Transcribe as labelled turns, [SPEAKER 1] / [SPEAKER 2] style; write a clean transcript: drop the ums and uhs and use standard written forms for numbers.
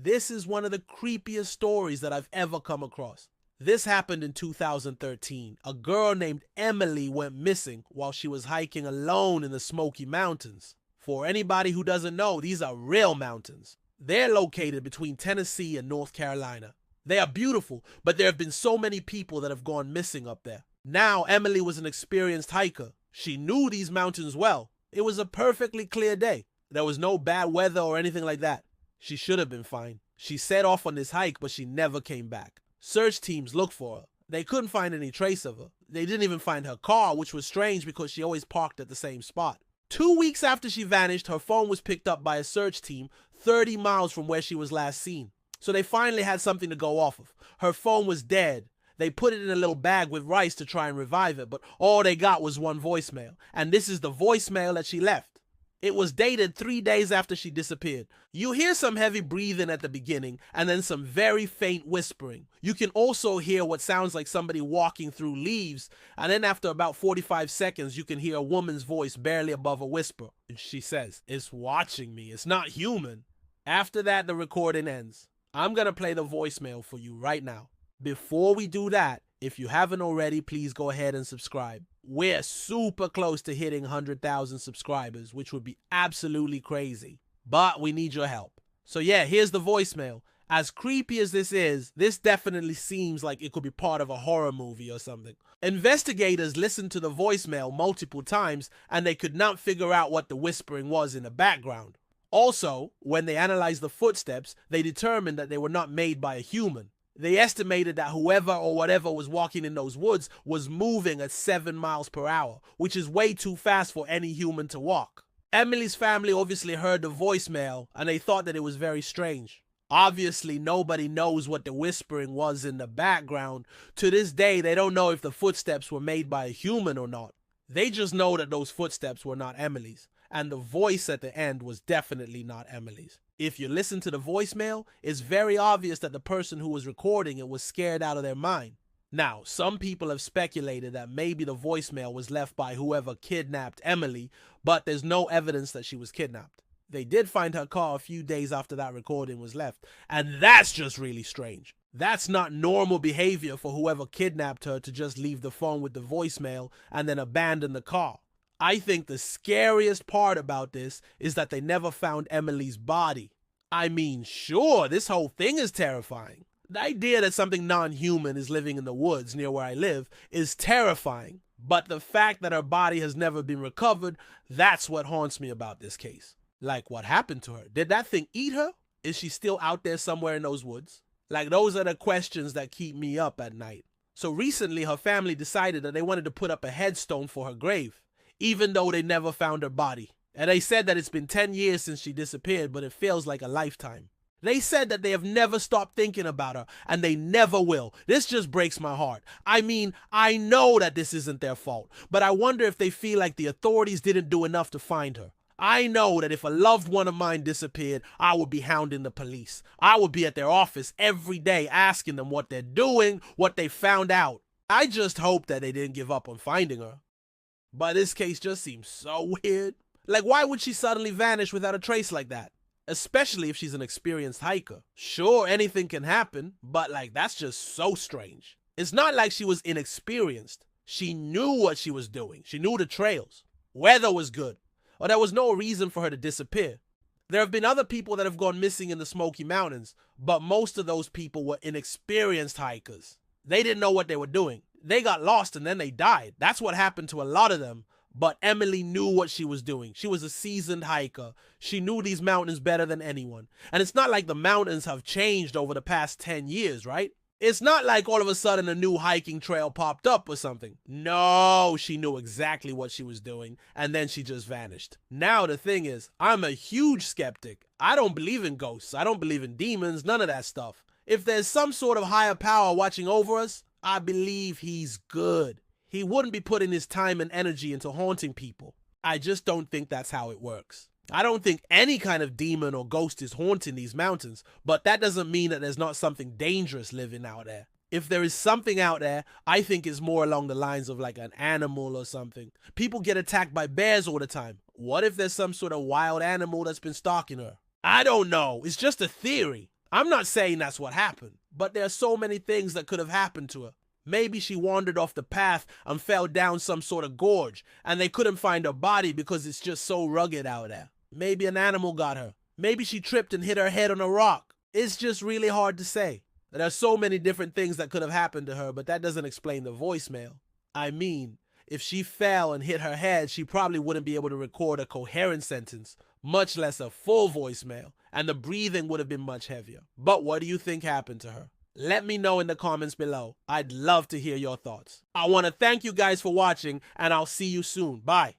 [SPEAKER 1] This is one of the creepiest stories that I've ever come across. This happened in 2013. A girl named Emily went missing while she was hiking alone in the Smoky Mountains. For anybody who doesn't know, these are real mountains. They're located between Tennessee and North Carolina. They are beautiful, but there have been so many people that have gone missing up there. Now, Emily was an experienced hiker. She knew these mountains well. It was a perfectly clear day. There was no bad weather or anything like that. She should have been fine. She set off on this hike, but she never came back. Search teams looked for her. They couldn't find any trace of her. They didn't even find her car, which was strange because she always parked at the same spot. 2 weeks after she vanished, her phone was picked up by a search team 30 miles from where she was last seen. So they finally had something to go off of. Her phone was dead. They put it in a little bag with rice to try and revive it, but all they got was one voicemail. And this is the voicemail that she left. It was dated 3 days after she disappeared. You hear some heavy breathing at the beginning and then some very faint whispering. You can also hear what sounds like somebody walking through leaves, and then after about 45 seconds you can hear a woman's voice barely above a whisper. And she says, "It's watching me. It's not human." After that, the recording ends. I'm gonna play the voicemail for you right now. Before we do that, if you haven't already, please go ahead and subscribe. We're super close to hitting 100,000 subscribers, which would be absolutely crazy. But we need your help. So yeah, here's the voicemail. As creepy as this is, this definitely seems like it could be part of a horror movie or something. Investigators listened to the voicemail multiple times and they could not figure out what the whispering was in the background. Also, when they analyzed the footsteps, they determined that they were not made by a human. They estimated that whoever or whatever was walking in those woods was moving at 7 miles per hour, which is way too fast for any human to walk. Emily's family obviously heard the voicemail and they thought that it was very strange. Obviously, nobody knows what the whispering was in the background. To this day, they don't know if the footsteps were made by a human or not. They just know that those footsteps were not Emily's, and the voice at the end was definitely not Emily's. If you listen to the voicemail, it's very obvious that the person who was recording it was scared out of their mind. Now, some people have speculated that maybe the voicemail was left by whoever kidnapped Emily, but there's no evidence that she was kidnapped. They did find her car a few days after that recording was left, and that's just really strange. That's not normal behavior for whoever kidnapped her to just leave the phone with the voicemail and then abandon the car. I think the scariest part about this is that they never found Emily's body. I mean, sure, this whole thing is terrifying. The idea that something non-human is living in the woods near where I live is terrifying. But the fact that her body has never been recovered, that's what haunts me about this case. Like, what happened to her? Did that thing eat her? Is she still out there somewhere in those woods? Like, those are the questions that keep me up at night. So recently, her family decided that they wanted to put up a headstone for her grave, even though they never found her body. And they said that it's been 10 years since she disappeared, but it feels like a lifetime. They said that they have never stopped thinking about her, and they never will. This just breaks my heart. I mean, I know that this isn't their fault, but I wonder if they feel like the authorities didn't do enough to find her. I know that if a loved one of mine disappeared, I would be hounding the police. I would be at their office every day asking them what they're doing, what they found out. I just hope that they didn't give up on finding her. But this case just seems so weird. Like, why would she suddenly vanish without a trace like that? Especially if she's an experienced hiker. Sure, anything can happen, but like, that's just so strange. It's not like she was inexperienced. She knew what she was doing. She knew the trails. Weather was good. Or there was no reason for her to disappear. There have been other people that have gone missing in the Smoky Mountains, but most of those people were inexperienced hikers. They didn't know what they were doing. They got lost and then they died. That's what happened to a lot of them. But Emily knew what she was doing. She was a seasoned hiker. She knew these mountains better than anyone. And it's not like the mountains have changed over the past 10 years, right? It's not like all of a sudden a new hiking trail popped up or something. No, she knew exactly what she was doing, and then she just vanished. Now the thing is, I'm a huge skeptic. I don't believe in ghosts. I don't believe in demons, none of that stuff. If there's some sort of higher power watching over us, I believe he's good. He wouldn't be putting his time and energy into haunting people. I just don't think that's how it works. I don't think any kind of demon or ghost is haunting these mountains, but that doesn't mean that there's not something dangerous living out there. If there is something out there, I think it's more along the lines of like an animal or something. People get attacked by bears all the time. What if there's some sort of wild animal that's been stalking her? I don't know. It's just a theory. I'm not saying that's what happened, but there are so many things that could have happened to her. Maybe she wandered off the path and fell down some sort of gorge, and they couldn't find her body because it's just so rugged out there. Maybe an animal got her. Maybe she tripped and hit her head on a rock. It's just really hard to say. There are so many different things that could have happened to her, but that doesn't explain the voicemail. I mean, if she fell and hit her head, she probably wouldn't be able to record a coherent sentence, much less a full voicemail, and the breathing would have been much heavier. But what do you think happened to her? Let me know in the comments below. I'd love to hear your thoughts. I want to thank you guys for watching, and I'll see you soon. Bye.